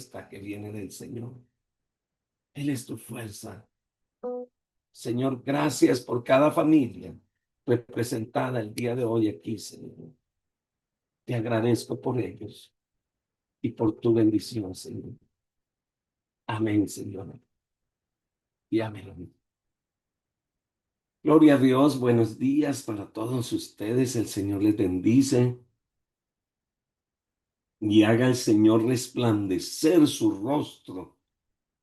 Que viene del Señor. Él es tu fuerza. Señor, gracias por cada familia representada el día de hoy aquí, Señor. Te agradezco por ellos y por tu bendición, Señor. Amén, Señor. Y amén. Gloria a Dios, buenos días para todos ustedes. El Señor les bendice y haga el Señor resplandecer su rostro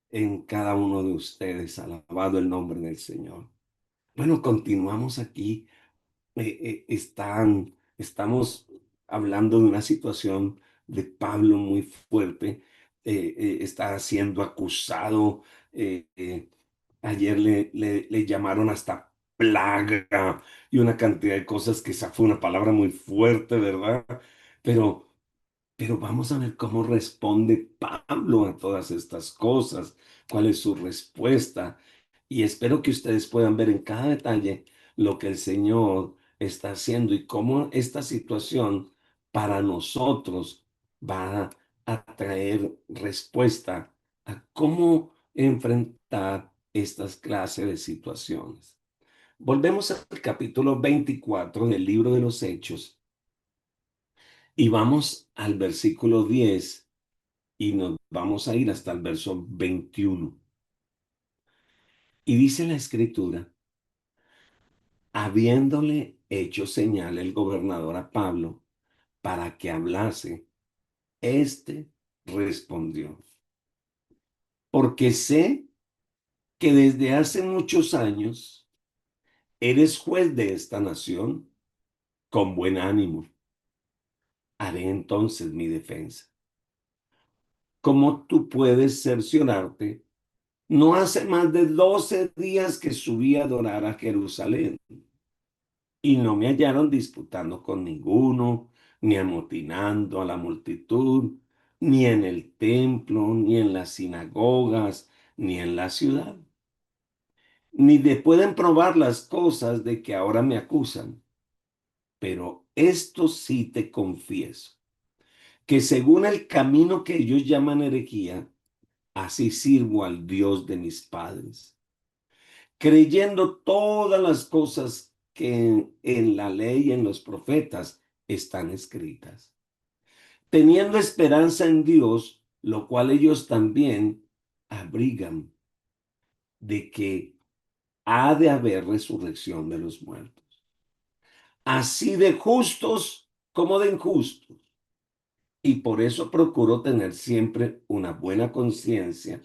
en cada uno de ustedes. Alabado el nombre del Señor. Bueno, continuamos aquí. Estamos hablando de una situación de Pablo muy fuerte. Está siendo acusado. eh, eh, Ayer le llamaron hasta plaga y una cantidad de cosas que esa fue una palabra muy fuerte, ¿verdad? Pero pero vamos a ver cómo responde Pablo a todas estas cosas, cuál es su respuesta. Y espero que ustedes puedan ver en cada detalle lo que el Señor está haciendo y cómo esta situación para nosotros va a traer respuesta a cómo enfrentar estas clases de situaciones. Volvemos al capítulo 24 del libro de los Hechos y vamos al versículo 10 y nos vamos a ir hasta el verso 21. Y dice la escritura, habiéndole hecho señal el gobernador a Pablo para que hablase, éste respondió, porque sé que desde hace muchos años eres juez de esta nación con buen ánimo. Haré entonces mi defensa. ¿Cómo tú puedes cerciorarte? No hace más de 12 días que subí a adorar a Jerusalén y no me hallaron disputando con ninguno, ni amotinando a la multitud, ni en el templo, ni en las sinagogas, ni en la ciudad. Ni de pueden probar las cosas de que ahora me acusan. Pero esto sí te confieso, que según el camino que ellos llaman herejía, así sirvo al Dios de mis padres, creyendo todas las cosas que en la ley y en los profetas están escritas, teniendo esperanza en Dios, lo cual ellos también abrigan de que ha de haber resurrección de los muertos, así de justos como de injustos. Y por eso procuro tener siempre una buena conciencia,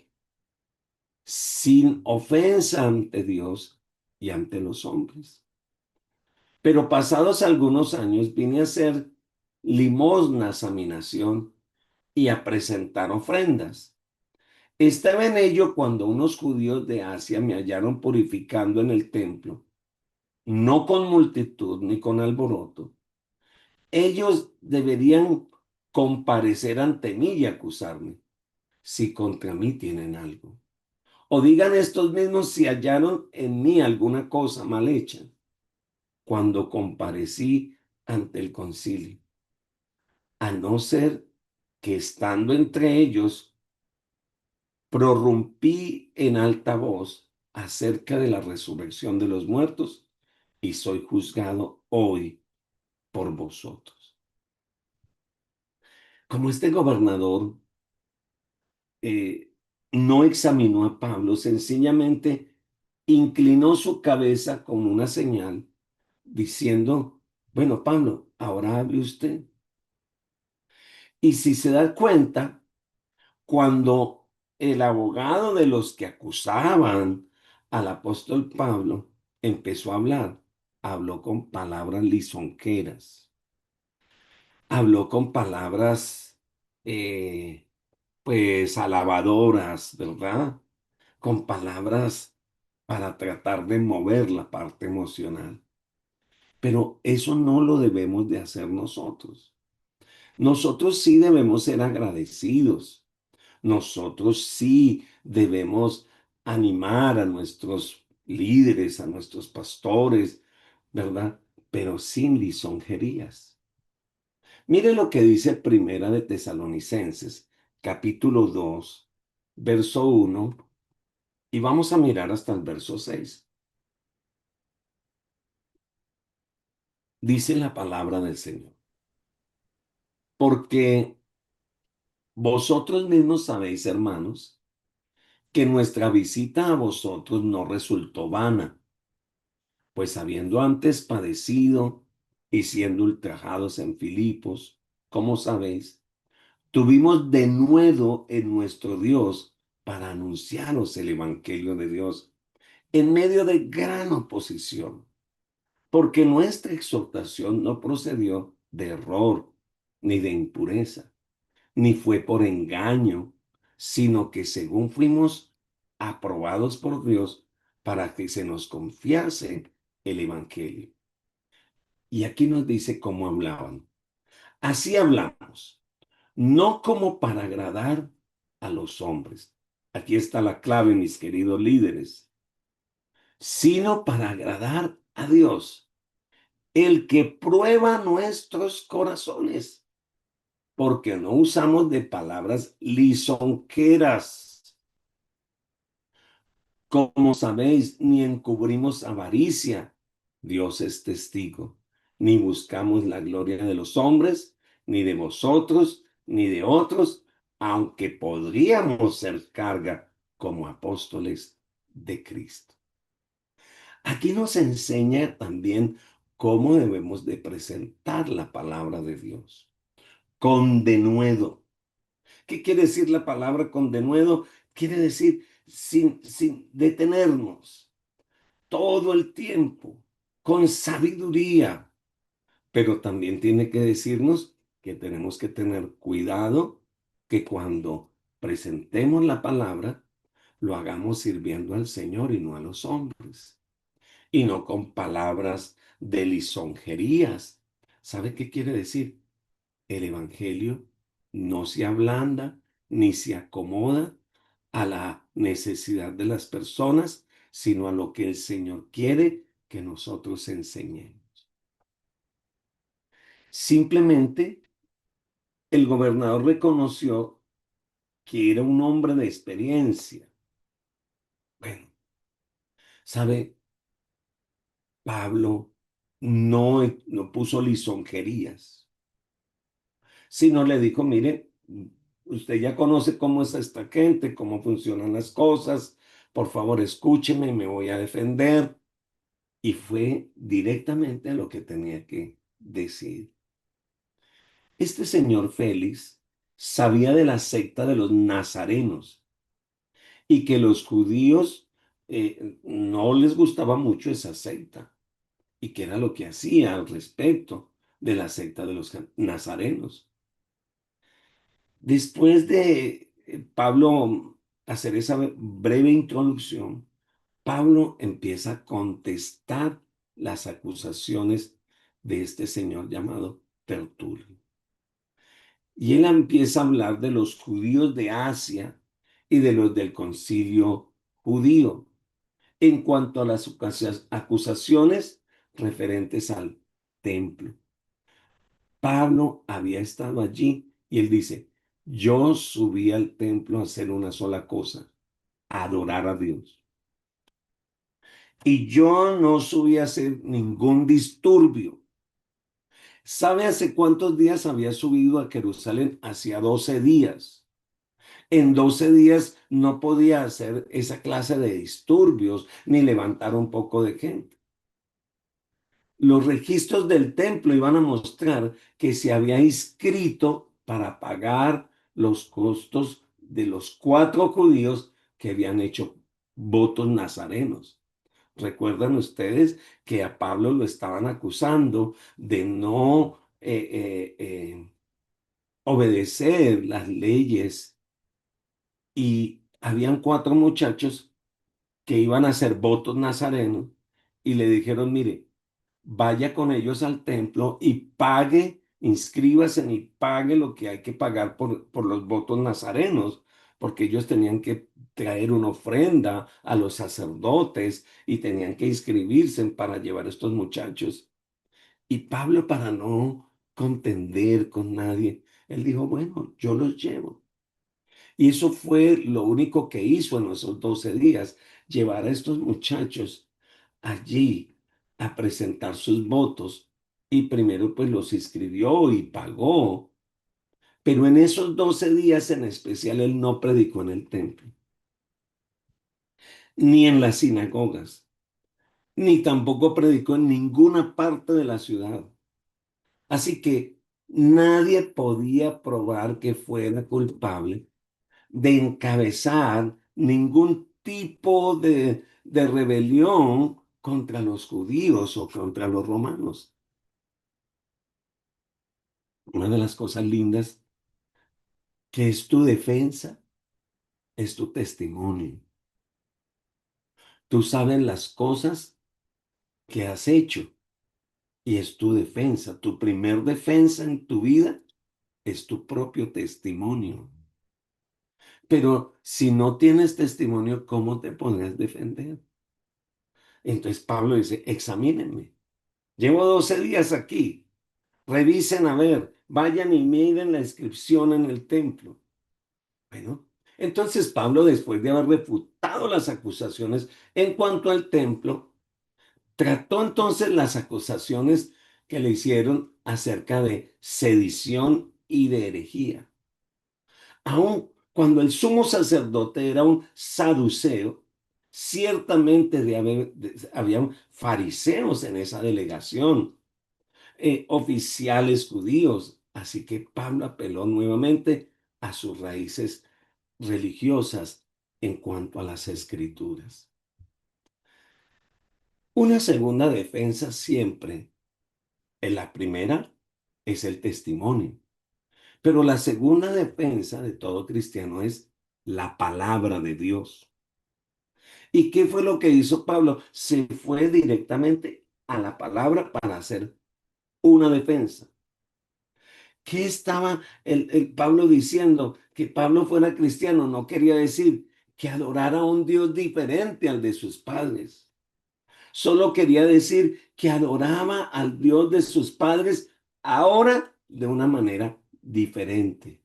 sin ofensa ante Dios y ante los hombres. Pero pasados algunos años vine a hacer limosnas a mi nación y a presentar ofrendas. Estaba en ello cuando unos judíos de Asia me hallaron purificando en el templo, no con multitud ni con alboroto. Ellos deberían comparecer ante mí y acusarme, si contra mí tienen algo. O digan estos mismos si hallaron en mí alguna cosa mal hecha, cuando comparecí ante el concilio. A no ser que estando entre ellos, prorrumpí en alta voz acerca de la resurrección de los muertos y soy juzgado hoy por vosotros. Como este gobernador no examinó a Pablo, sencillamente inclinó su cabeza con una señal diciendo, bueno, Pablo, ahora hable usted. Y si se da cuenta, cuando el abogado de los que acusaban al apóstol Pablo empezó a hablar, habló con palabras lisonjeras, habló con palabras, eh, pues, alabadoras, ¿verdad? Con palabras para tratar de mover la parte emocional. Pero eso no lo debemos de hacer nosotros. Nosotros sí debemos ser agradecidos. Nosotros sí debemos animar a nuestros líderes, a nuestros pastores, ¿verdad? Pero sin lisonjerías. Mire lo que dice Primera de Tesalonicenses, capítulo 2, verso 1, y vamos a mirar hasta el verso 6. Dice la palabra del Señor, porque vosotros mismos sabéis, hermanos, que nuestra visita a vosotros no resultó vana, pues habiendo antes padecido y siendo ultrajados en Filipos, como sabéis, tuvimos denuedo en nuestro Dios para anunciaros el Evangelio de Dios en medio de gran oposición, porque nuestra exhortación no procedió de error ni de impureza, ni fue por engaño, sino que según fuimos aprobados por Dios para que se nos confiase el Evangelio. Y aquí nos dice cómo hablaban. Así hablamos, no como para agradar a los hombres. Aquí está la clave, mis queridos líderes, sino para agradar a Dios, el que prueba nuestros corazones, porque no usamos de palabras lisonjeras, como sabéis, ni encubrimos avaricia. Dios es testigo. Ni buscamos la gloria de los hombres, ni de vosotros, ni de otros, aunque podríamos ser carga como apóstoles de Cristo. Aquí nos enseña también cómo debemos de presentar la palabra de Dios. Con denuedo. ¿Qué quiere decir la palabra con denuedo? Quiere decir sin detenernos todo el tiempo, con sabiduría, pero también tiene que decirnos que tenemos que tener cuidado que cuando presentemos la palabra, lo hagamos sirviendo al Señor y no a los hombres, y no con palabras de lisonjerías. ¿Sabe qué quiere decir? El Evangelio no se ablanda ni se acomoda a la necesidad de las personas, sino a lo que el Señor quiere que nosotros enseñemos. Simplemente el gobernador reconoció que era un hombre de experiencia. Bueno, sabe, Pablo no puso lisonjerías, sino le dijo, mire, usted ya conoce cómo es esta gente, cómo funcionan las cosas, por favor escúcheme, me voy a defender. Y fue directamente a lo que tenía que decir. Este señor Félix sabía de la secta de los nazarenos y que los judíos no les gustaba mucho esa secta y que era lo que hacía al respecto de la secta de los nazarenos. Después de Pablo hacer esa breve introducción, Pablo empieza a contestar las acusaciones de este señor llamado Tertulio. Y él empieza a hablar de los judíos de Asia y de los del concilio judío en cuanto a las acusaciones referentes al templo. Pablo había estado allí y él dice, yo subí al templo a hacer una sola cosa, a adorar a Dios. Y yo no subí a hacer ningún disturbio. ¿Sabe hace cuántos días había subido a Jerusalén? Hacía 12 días. En 12 días no podía hacer esa clase de disturbios ni levantar un poco de gente. Los registros del templo iban a mostrar que se había inscrito para pagar los costos de los 4 judíos que habían hecho votos nazarenos. ¿Recuerdan ustedes que a Pablo lo estaban acusando de no obedecer las leyes? Y habían 4 muchachos que iban a hacer votos nazarenos y le dijeron, mire, vaya con ellos al templo y pague, inscríbase y pague lo que hay que pagar por los votos nazarenos, porque ellos tenían que traer una ofrenda a los sacerdotes y tenían que inscribirse para llevar a estos muchachos. Y Pablo, para no contender con nadie, él dijo, bueno, yo los llevo. Y eso fue lo único que hizo en esos 12 días, llevar a estos muchachos allí a presentar sus votos. Y primero pues los inscribió y pagó. Pero en esos 12 días en especial él no predicó en el templo, ni en las sinagogas, ni tampoco predicó en ninguna parte de la ciudad. Así que nadie podía probar que fuera culpable de encabezar ningún tipo de rebelión contra los judíos o contra los romanos. Una de las cosas lindas que es tu defensa es tu testimonio. Tú sabes las cosas que has hecho y es tu defensa. Tu primer defensa en tu vida es tu propio testimonio. Pero si no tienes testimonio, ¿cómo te podrías defender? Entonces Pablo dice, examínenme. Llevo 12 días aquí. Revisen a ver, vayan y miren la inscripción en el templo. Bueno, entonces Pablo, después de haber refutado las acusaciones en cuanto al templo, trató entonces las acusaciones que le hicieron acerca de sedición y de herejía. Aun cuando el sumo sacerdote era un saduceo, ciertamente había fariseos en esa delegación, oficiales judíos. Así que Pablo apeló nuevamente a sus raíces religiosas en cuanto a las escrituras. Una segunda defensa siempre, en la primera, es el testimonio, pero la segunda defensa de todo cristiano es la palabra de Dios. ¿Y qué fue lo que hizo Pablo? Se fue directamente a la palabra para hacer una defensa. ¿Qué estaba el Pablo diciendo? Que Pablo fuera cristiano no quería decir que adorara a un Dios diferente al de sus padres. Solo quería decir que adoraba al Dios de sus padres ahora de una manera diferente,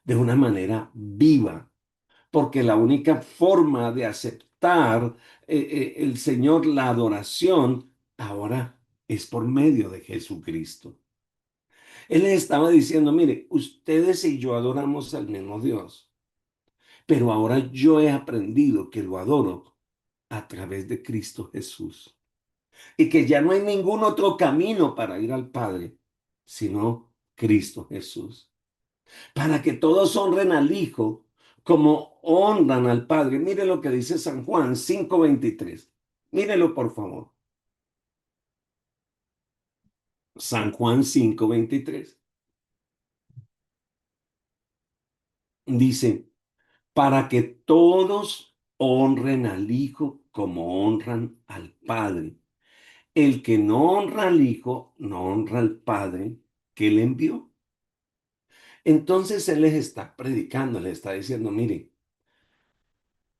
de una manera viva, porque la única forma de aceptar el Señor, la adoración, ahora es por medio de Jesucristo. Él les estaba diciendo, mire, ustedes y yo adoramos al mismo Dios, pero ahora yo he aprendido que lo adoro a través de Cristo Jesús y que ya no hay ningún otro camino para ir al Padre, sino Cristo Jesús. Para que todos honren al Hijo como honran al Padre. Mire lo que dice San Juan 5:23. Mírelo, por favor. San Juan 5:23. Dice, para que todos honren al Hijo como honran al Padre. El que no honra al Hijo, no honra al Padre que le envió. Entonces Él les está predicando, les está diciendo, mire,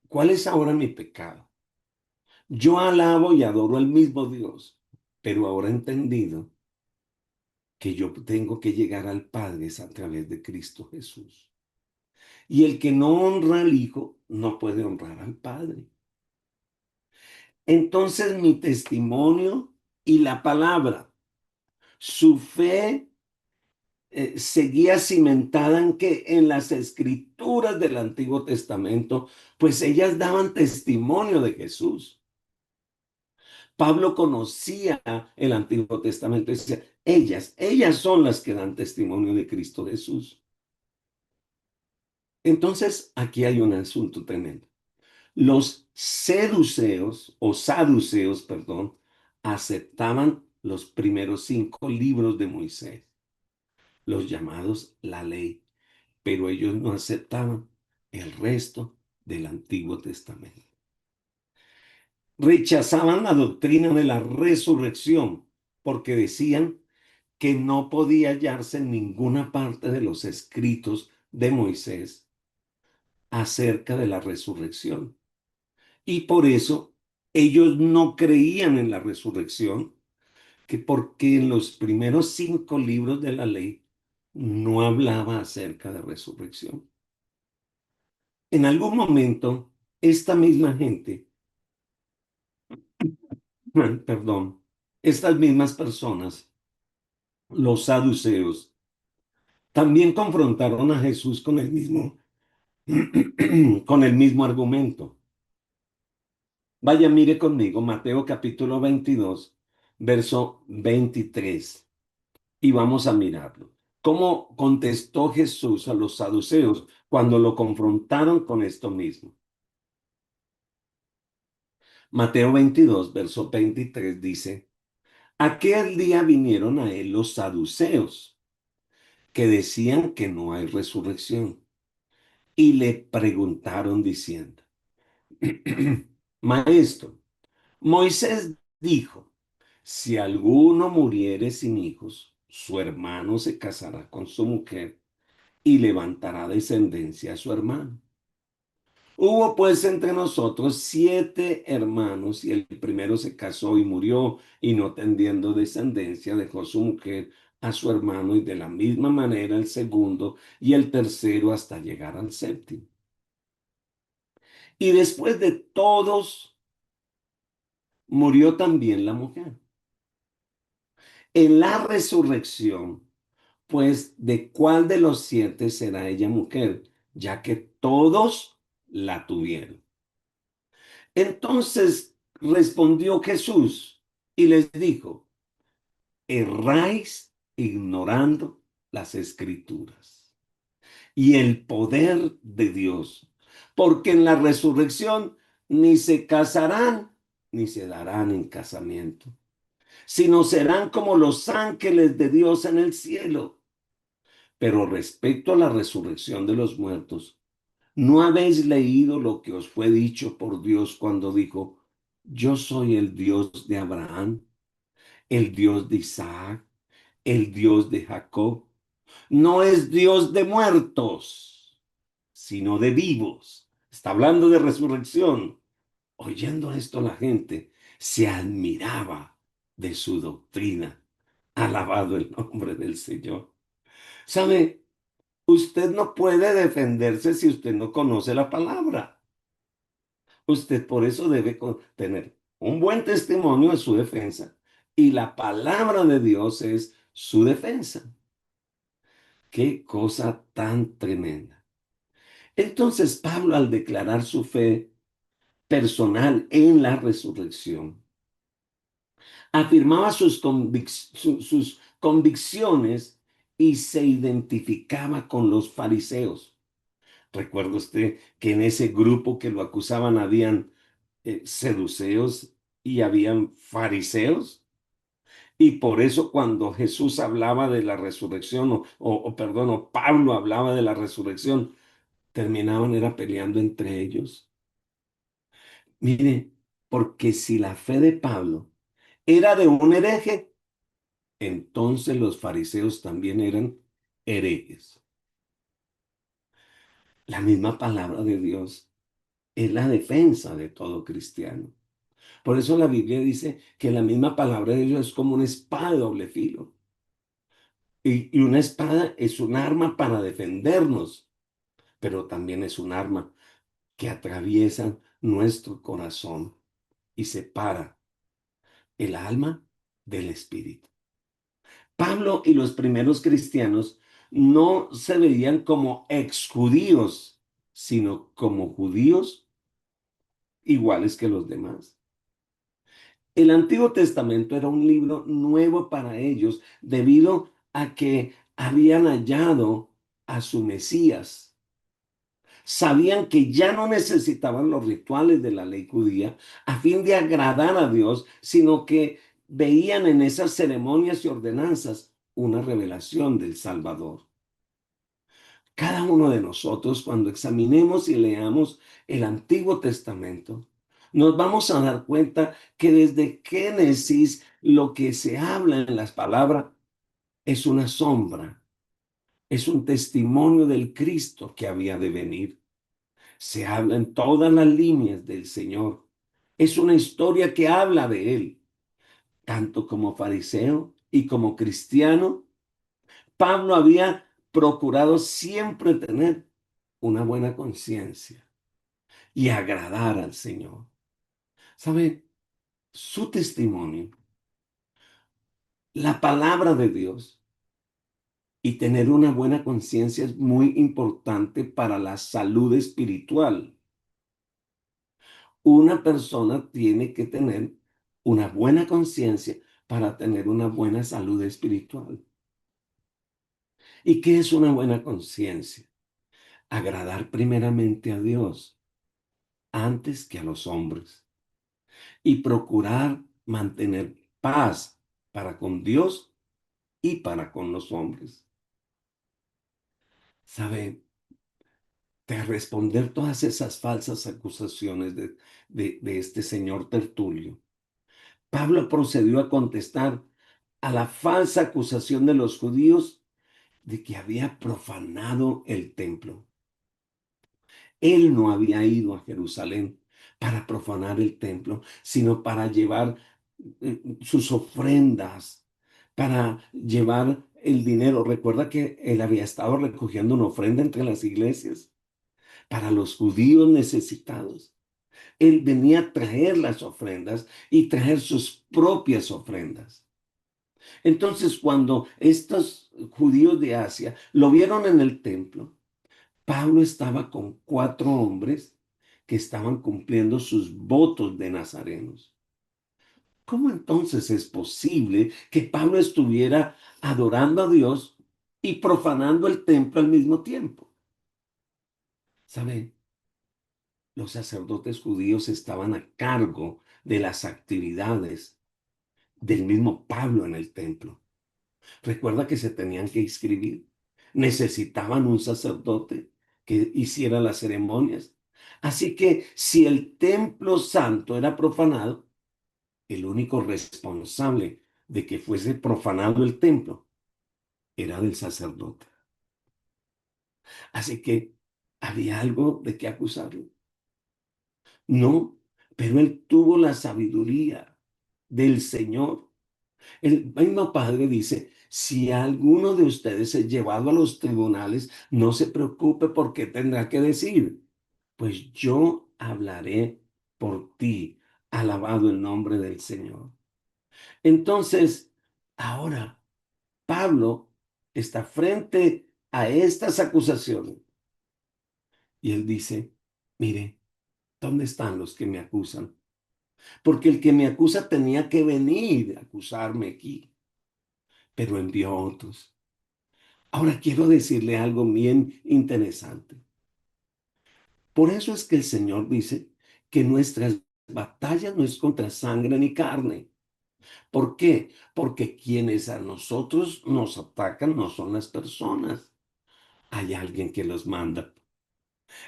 ¿cuál es ahora mi pecado? Yo alabo y adoro al mismo Dios, pero ahora he entendido que yo tengo que llegar al Padre es a través de Cristo Jesús. Y el que no honra al Hijo no puede honrar al Padre. Entonces mi testimonio y la palabra, su fe seguía cimentada en que en las escrituras del Antiguo Testamento, pues ellas daban testimonio de Jesús. Pablo conocía el Antiguo Testamento y decía, ellas son las que dan testimonio de Cristo Jesús. Entonces, aquí hay un asunto tremendo. Los seduceos o saduceos, perdón, aceptaban los primeros 5 libros de Moisés, los llamados la ley, pero ellos no aceptaban el resto del Antiguo Testamento. Rechazaban la doctrina de la resurrección porque decían que no podía hallarse en ninguna parte de los escritos de Moisés acerca de la resurrección. Y por eso ellos no creían en la resurrección, que porque en los primeros 5 libros de la ley no hablaba acerca de resurrección. En algún momento, esta misma gente, perdón, estas mismas personas, los saduceos, también confrontaron a Jesús con el mismo, con el mismo argumento. Vaya, mire conmigo Mateo capítulo 22, verso 23, y vamos a mirarlo. ¿Cómo contestó Jesús a los saduceos cuando lo confrontaron con esto mismo? Mateo 22, verso 23 dice, aquel día vinieron a él los saduceos, que decían que no hay resurrección, y le preguntaron diciendo, Maestro, Moisés dijo, si alguno muriere sin hijos, su hermano se casará con su mujer y levantará descendencia a su hermano. Hubo pues entre nosotros 7 hermanos y el primero se casó y murió y no teniendo descendencia dejó su mujer a su hermano y de la misma manera el segundo y el tercero hasta llegar al séptimo. Y después de todos murió también la mujer. En la resurrección, pues, ¿de cuál de los 7 será ella mujer? Ya que todos la tuvieron. Entonces respondió Jesús y les dijo, erráis ignorando las escrituras y el poder de Dios, porque en la resurrección ni se casarán ni se darán en casamiento, sino serán como los ángeles de Dios en el cielo. Pero respecto a la resurrección de los muertos, ¿no habéis leído lo que os fue dicho por Dios cuando dijo, yo soy el Dios de Abraham, el Dios de Isaac, el Dios de Jacob? No es Dios de muertos, sino de vivos. Está hablando de resurrección. Oyendo esto la gente se admiraba de su doctrina. Alabado el nombre del Señor. ¿Sabe? Usted no puede defenderse si usted no conoce la palabra. Usted por eso debe tener un buen testimonio en su defensa. Y la palabra de Dios es su defensa. Qué cosa tan tremenda. Entonces Pablo, al declarar su fe personal en la resurrección, afirmaba sus convicciones y se identificaba con los fariseos. Recuerda usted que en ese grupo que lo acusaban habían seduceos y habían fariseos. Y por eso cuando Jesús hablaba de la resurrección, perdón, o Pablo hablaba de la resurrección, terminaban era peleando entre ellos. Mire, porque si la fe de Pablo era de un hereje, entonces los fariseos también eran herejes. La misma palabra de Dios es la defensa de todo cristiano. Por eso la Biblia dice que la misma palabra de Dios es como una espada de doble filo. Y una espada es un arma para defendernos, pero también es un arma que atraviesa nuestro corazón y separa el alma del espíritu. Pablo y los primeros cristianos no se veían como exjudíos, sino como judíos iguales que los demás. El Antiguo Testamento era un libro nuevo para ellos debido a que habían hallado a su Mesías. Sabían que ya no necesitaban los rituales de la ley judía a fin de agradar a Dios, sino que veían en esas ceremonias y ordenanzas una revelación del Salvador. Cada uno de nosotros, cuando examinemos y leamos el Antiguo Testamento, nos vamos a dar cuenta que desde Génesis lo que se habla en las palabras es una sombra, es un testimonio del Cristo que había de venir. Se habla en todas las líneas del Señor. Es una historia que habla de Él, tanto como fariseo y como cristiano. Pablo había procurado siempre tener una buena conciencia. y agradar al Señor. ¿Sabe? Su testimonio, la palabra de Dios y tener una buena conciencia es muy importante para la salud espiritual. Una persona tiene que tener una buena conciencia para tener una buena salud espiritual. ¿Y qué es una buena conciencia? Agradar primeramente a Dios antes que a los hombres y procurar mantener paz para con Dios y para con los hombres. ¿Sabe? De responder todas esas falsas acusaciones de este señor Tertulio, Pablo procedió a contestar a la falsa acusación de los judíos de que había profanado el templo. Él no había ido a Jerusalén para profanar el templo, sino para llevar sus ofrendas, para llevar el dinero. Recuerda que él había estado recogiendo una ofrenda entre las iglesias para los judíos necesitados. Él venía a traer las ofrendas y traer sus propias ofrendas. Entonces, cuando estos judíos de Asia lo vieron en el templo, Pablo estaba con 4 hombres que estaban cumpliendo sus votos de nazarenos. ¿Cómo entonces es posible que Pablo estuviera adorando a Dios y profanando el templo al mismo tiempo? ¿Saben? Los sacerdotes judíos estaban a cargo de las actividades del mismo Pablo en el templo. Recuerda que se tenían que inscribir. Necesitaban un sacerdote que hiciera las ceremonias. Así que si el templo santo era profanado, el único responsable de que fuese profanado el templo era del sacerdote. Así que había algo de qué acusarlo. No, pero él tuvo la sabiduría del Señor. El mismo Padre dice, si alguno de ustedes es llevado a los tribunales, no se preocupe porque tendrá que decir, pues yo hablaré por ti, alabado el nombre del Señor. Entonces, ahora Pablo está frente a estas acusaciones y él dice, mire, ¿dónde están los que me acusan? Porque el que me acusa tenía que venir a acusarme aquí, pero envió a otros. Ahora quiero decirle algo bien interesante. Por eso es que el Señor dice que nuestras batallas no es contra sangre ni carne. ¿Por qué? Porque quienes a nosotros nos atacan no son las personas. Hay alguien que los manda.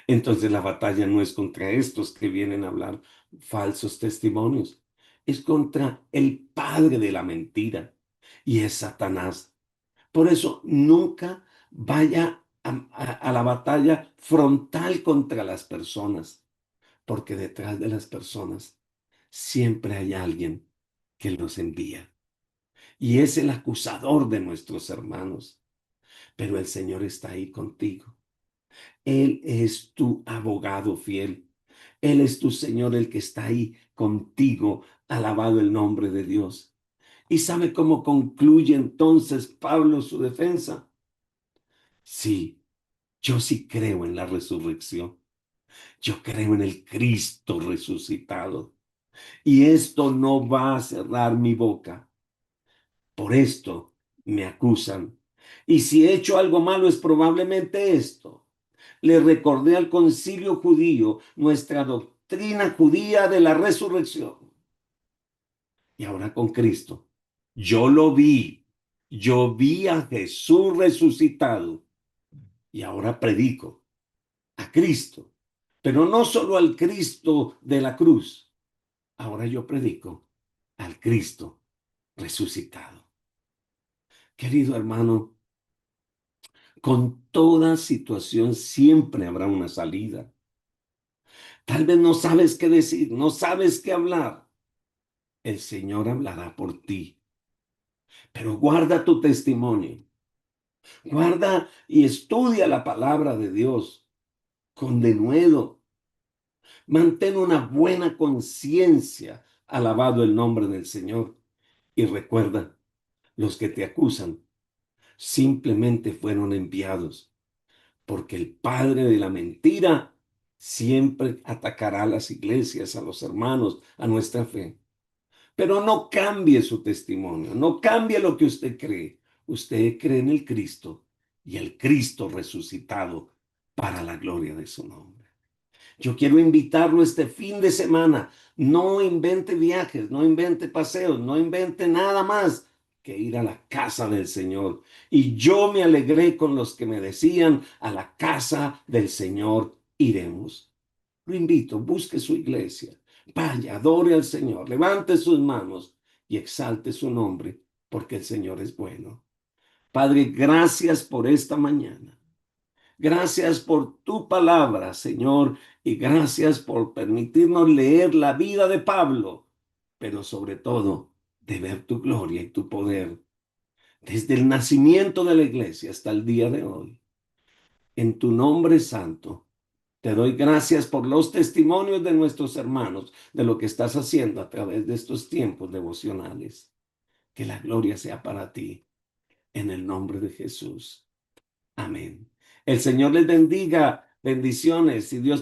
Entonces la batalla no es contra estos que vienen a hablar falsos testimonios. Es contra el padre de la mentira y es Satanás. Por eso nunca vaya a la batalla frontal contra las personas, porque detrás de las personas siempre hay alguien que los envía y es el acusador de nuestros hermanos. Pero el Señor está ahí contigo. Él es tu abogado fiel. Él es tu Señor, el que está ahí contigo. Alabado el nombre de Dios. ¿Y sabe cómo concluye entonces Pablo su defensa? Sí, yo sí creo en la resurrección. Yo creo en el Cristo resucitado. Y esto no va a cerrar mi boca. Por esto me acusan. Y si he hecho algo malo es probablemente esto. Le recordé al concilio judío nuestra doctrina judía de la resurrección. Y ahora con Cristo. Yo lo vi. Yo vi a Jesús resucitado. Y ahora predico a Cristo, pero no solo al Cristo de la cruz. Ahora yo predico al Cristo resucitado. Querido hermano, con toda situación siempre habrá una salida. Tal vez no sabes qué decir, no sabes qué hablar. El Señor hablará por ti, pero guarda tu testimonio. Guarda y estudia la palabra de Dios con denuedo. Mantén una buena conciencia, alabado el nombre del Señor. Y recuerda, los que te acusan simplemente fueron enviados, porque el padre de la mentira siempre atacará a las iglesias, a los hermanos, a nuestra fe. Pero no cambie su testimonio, no cambie lo que usted cree. Usted cree en el Cristo y el Cristo resucitado para la gloria de su nombre. Yo quiero invitarlo este fin de semana. No invente viajes, no invente paseos, no invente nada más que ir a la casa del Señor. Y yo me alegré con los que me decían, a la casa del Señor iremos. Lo invito, busque su iglesia, vaya, adore al Señor, levante sus manos y exalte su nombre, porque el Señor es bueno. Padre, gracias por esta mañana. Gracias por tu palabra, Señor, y gracias por permitirnos leer la vida de Pablo, pero sobre todo de ver tu gloria y tu poder desde el nacimiento de la iglesia hasta el día de hoy. En tu nombre santo, te doy gracias por los testimonios de nuestros hermanos, de lo que estás haciendo a través de estos tiempos devocionales. Que la gloria sea para ti, en el nombre de Jesús. Amén. El Señor les bendiga. Bendiciones y Dios